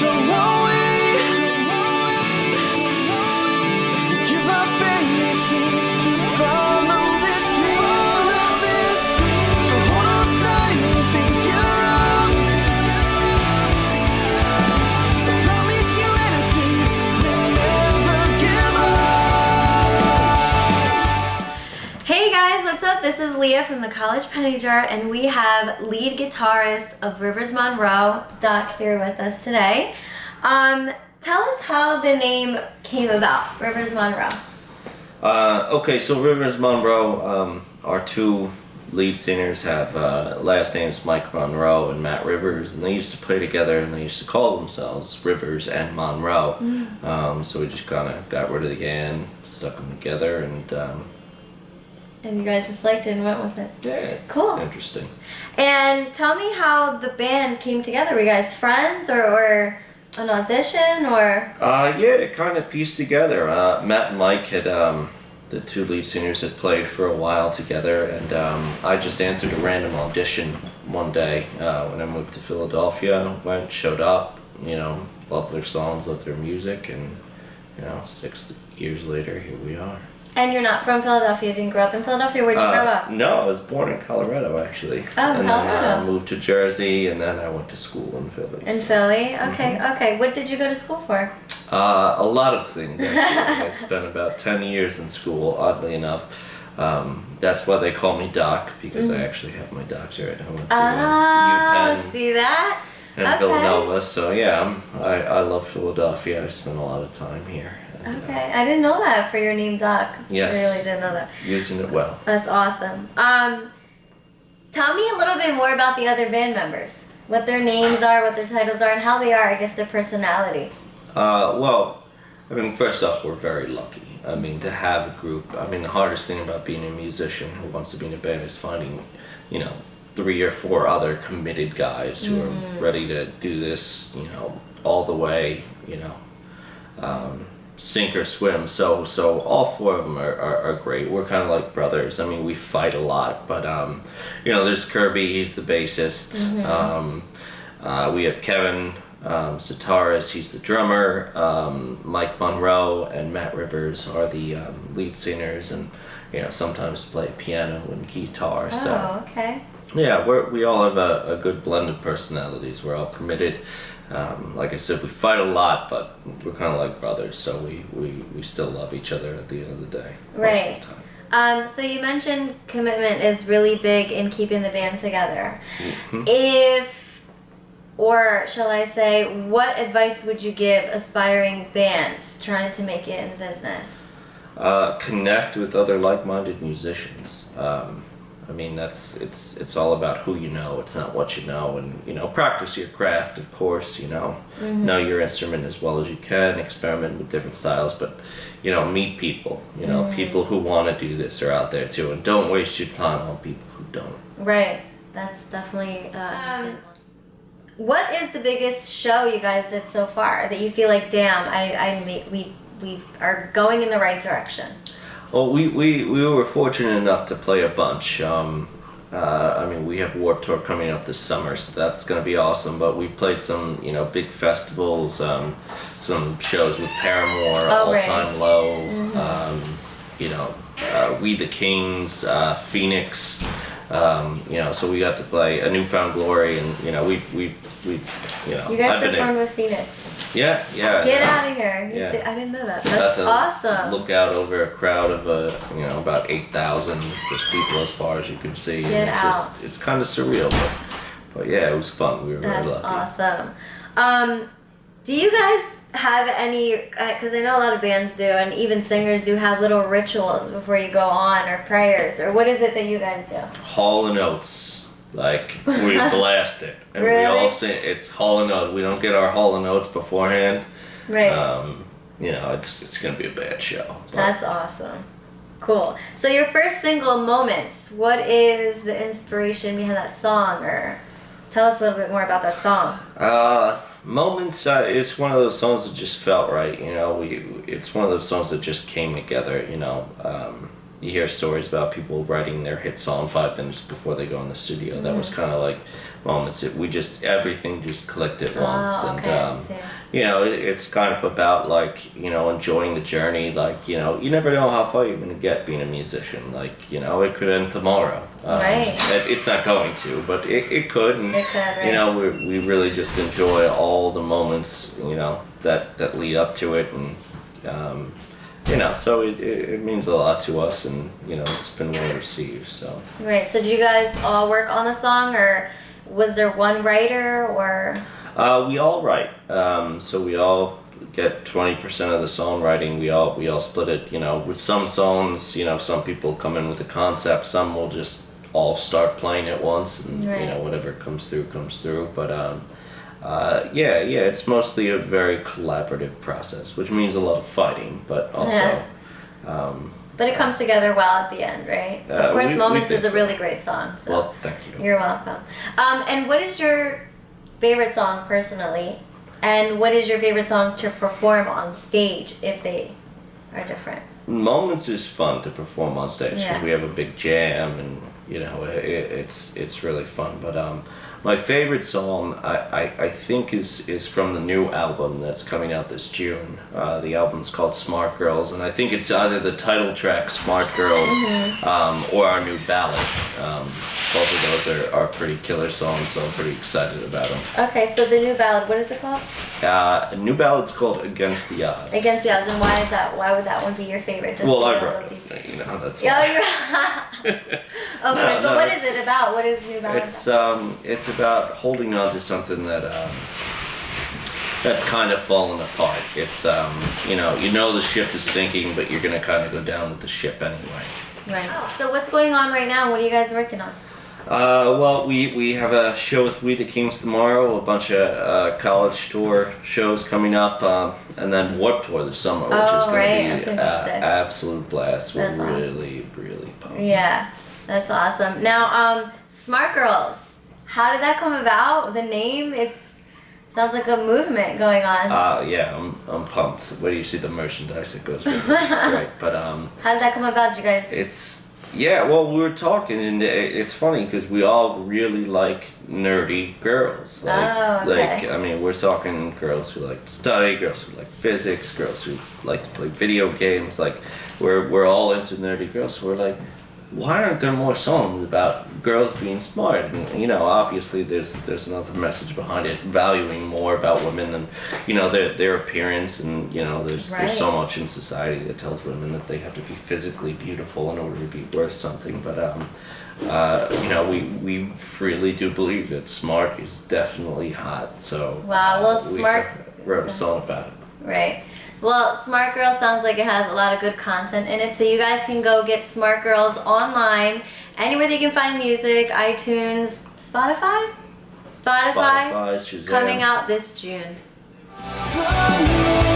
So won't we give up anything to follow this dream? So hold on tight when things get rough. I promise you anything, then never give up. Hey guys, what's up? This is Leah from the College Penny Jar, and we have lead guitarist of Rivers Monroe, Doc, here with us today. Tell us how the name came about, Rivers Monroe. Okay, so Rivers Monroe, our two lead singers have last names Mike Monroe and Matt Rivers, and they used to play together and they used to call themselves Rivers and Monroe. So we just kind of got rid of the "and", stuck them together, And you guys just liked it and went with it. yeah, it's Cool. interesting. And tell me how the band came together. Were you guys friends or an audition or? Yeah, it kind of pieced together. Matt and Mike had, the two lead singers had played for a while together, and I just answered a random audition one day when I moved to Philadelphia. Went, showed up, loved their songs, loved their music, and 6 years later, here we are. And you're not from Philadelphia, you didn't grow up in Philadelphia? Where'd you grow up? No, I was born in Colorado, actually. Oh, and Colorado. then I moved to Jersey, and then I went to school in Philly. In Philly? Okay, okay. What did you go to school for? A lot of things, actually. I spent about 10 years in school, oddly enough. That's why they call me Doc, because I actually have my doctorate. I went to UPenn see that? and Villanova, so yeah, I love Philadelphia. I spent a lot of time here. And, Okay, I didn't know that for your name, Doc. Yes. I really didn't know that. using it well. That's awesome. Tell me a little bit more about the other band members. What their names are, what their titles are, and how they are, I guess, their personality. Well, I mean, first off, we're very lucky. I mean, to have a group. I mean, the hardest thing about being a musician who wants to be in a band is finding, 3 or 4 other committed guys who are ready to do this, all the way, sink or swim. So all 4 of them are great. We're kind of like brothers. I mean, we fight a lot, but there's Kirby. He's the bassist. We have Kevin, Sitaris. He's the drummer. Mike Monroe and Matt Rivers are the lead singers, and sometimes play piano and guitar. Oh, okay. Yeah, we all have a good blend of personalities. We're all committed. Like I said, we fight a lot, but we're kind of like brothers, so we still love each other at the end of the day. Right. Most of the time. So you mentioned commitment is really big in keeping the band together. Mhm. Or shall I say, what advice would you give aspiring bands trying to make it in the business? Connect with other like-minded musicians. I mean, it's all about who you know. It's not what you know, and practice your craft, of course. Know your instrument as well as you can. Experiment with different styles, but meet people. People who want to do this are out there too, and don't waste your time on people who don't. Right. That's definitely understandable. What is the biggest show you guys did so far that you feel like, damn, we are going in the right direction? Well, we were fortunate enough to play a bunch. I mean, we have Warped Tour coming up this summer, so that's going to be awesome. But we've played some, big festivals, some shows with Paramore, All Time Low, We the Kings, Phoenix. So we got to play A Newfound Glory, and we You guys performed with Phoenix. Yeah. Get out of here! Yeah. I didn't know that. Got That's to awesome. Look out over a crowd of about 8,000 just people as far as you can see. Get and out. It's kind of surreal, but yeah, it was fun. We were That's very lucky. awesome. Do you guys have any? Because I know a lot of bands do, and even singers do have little rituals before you go on, or prayers, or what is it that you guys do? Hall and Oates. Like, we blast it. And Really? we all sing, it's Hall and Oates. We don't get our Hall and Oates beforehand. Right. It's going to be a bad show. But That's awesome. Cool. So your first single, Moments, what is the inspiration behind that song? Or tell us a little bit more about that song. Moments, it's one of those songs that just felt right. It's one of those songs that just came together. you hear stories about people writing their hit song 5 minutes before they go in the studio. That was kind of like moments that everything just clicked at once. Okay, And it's kind of about like enjoying the journey. Like you never know how far you're gonna get being a musician. Like it could end tomorrow. Right. It's not going to, but it could. And It could, right. we really just enjoy all the moments that lead up to it, and so it means a lot to us, and it's been well received. So Right. So do you guys all work on the song, or was there one writer, or? we all write. So we all get 20% of the songwriting. We all split it. With some songs, some people come in with a concept. Some will just all start playing at once, and Right. whatever comes through comes through. But it's mostly a very collaborative process, which means a lot of fighting, but also. But it comes together well at the end, right? Of course, we Moments think is a so. really great song. So Well, thank you. you're welcome. And what is your favorite song personally? And what is your favorite song to perform on stage if they are different? Moments is fun to perform on stage because Yeah. we have a big jam, and it's really fun. But my favorite song I think is from the new album that's coming out this June. The album's called Smart Girls, and I think it's either the title track Smart Girls or our new ballad. Both of those are pretty killer songs, so I'm pretty excited about them. Okay, so the new ballad, what is it called? A new ballad's called Against the Odds. Against the Odds, and why is that? Why would that one be your favorite? Just Well, to I get a wrote little it. deeper. That's Yeah, why. okay, No, so no, what it's- is it about? What is new ballad about? It's about holding on to something that's kind of fallen apart. It's the ship is sinking, but you're gonna kind of go down with the ship anyway. Right. So what's going on right now? What are you guys working on? Well, we have a show with We the Kings tomorrow, a bunch of college tour shows coming up, and then Warped Tour this summer, which is Oh, going right. to That's be gonna be sick. absolute blast. We're That's awesome. really pumped. Yeah, that's awesome. Now, Smart Girls. How did that come about? The name? Sounds like a movement going on. Yeah, I'm pumped. Where do you see the merchandise that goes with it? It's great. But How did that come about? Did you guys? Well, we were talking, and it's funny because we all really like nerdy girls. Oh, okay. We're talking girls who like to study, girls who like physics, girls who like to play video games. Like, we're all into nerdy girls. So we're like, why aren't there more songs about girls being smart? And obviously there's another message behind it, valuing more about women and their appearance, and there's so much in society that tells women that they have to be physically beautiful in order to be worth something. But we really do believe that smart is definitely hot. So Wow, well, we smart. wrote a song about it. Right. Well, Smart Girl sounds like it has a lot of good content in it, so you guys can go get Smart Girls online, anywhere they can find music, iTunes, Spotify, Shazam. coming out this June. The